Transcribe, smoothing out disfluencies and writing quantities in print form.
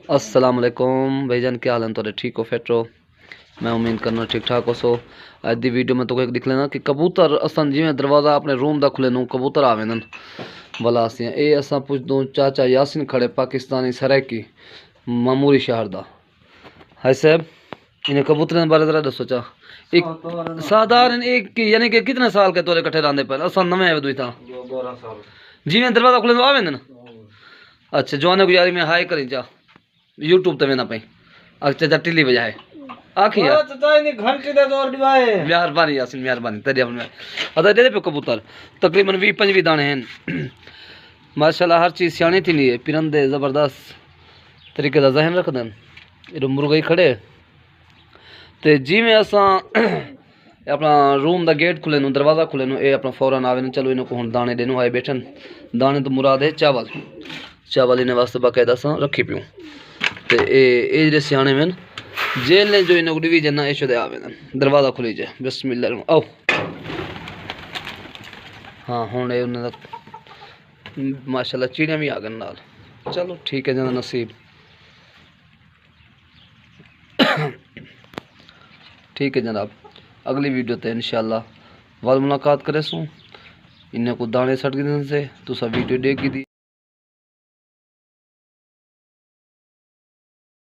अस्सलाम वालेकुम भाईजान, क्या हाल है थोड़े? ठीक हो, फिट हो? मैं उम्मीद करना ठीक ठाक हो। सो अज दी वीडियो में तो एक दिख लेना कि कबूतर असन जिवें दरवाज़ा अपने रूम का खुले नूं कबूतर आवेंदन भला असियां ये असां पुछदूं चाचा यासिन खड़े पाकिस्तानी सराइकी मामूरी शहर दा। हाय साहब, इन्हें कबूतरें के बारे जरा दसो चा। एक साधारण एक यानी कि कितने साल के तोरे कट्ठे रांदे पे असां नवे आवे दुई था 12 साल। जिवें दरवाज़ा खुले नूं आवेंदन। अच्छा जवाने गुजारी में हाय करी चा यूट्यूब ते वेंदा पई अच्छा जा टिल्ली बजाए आखी यार घंटी दे दो डिवाए। मेहरबानी यासिन, मेहरबानी तेरी अपने अदा दे पे कबूतर तकरीबन 20-25 दाने हैं माशाल्लाह। हर चीज़ सियाणी थी नहीं है, पिरंदे ज़बरदस्त तरीके का जहन रखदन। इधर मुर्गा ही खड़े ते जिवें असां अपना रूम का गेट खुले नूं दरवाज़ा खुले नूं ये अपना फौरन आवे चलो इन्हों को हुण दाने देनों आए बैठन। दाने तो मुराद है चावल, चावल इन्हें वास्ते बाकायदा असां रखी पियूं ते ये जेह्ड़े स्याने में जेल ने जो इन्हों डिवीजन ना इशू दे आवे दरवाज़ा खुली जाए बिस्मिल्लाह आओ। हाँ हुण ये उन्हें माशाल्लाह चिड़ियाँ भी आ गए नाल। चलो ठीक है जना नसीब ठीक है जनाब। अगली वीडियो ते इंशाल्लाह वाल मुलाकात करे सूँ इन्हें को दाने सट गए से तो सब वीडियो देख दी।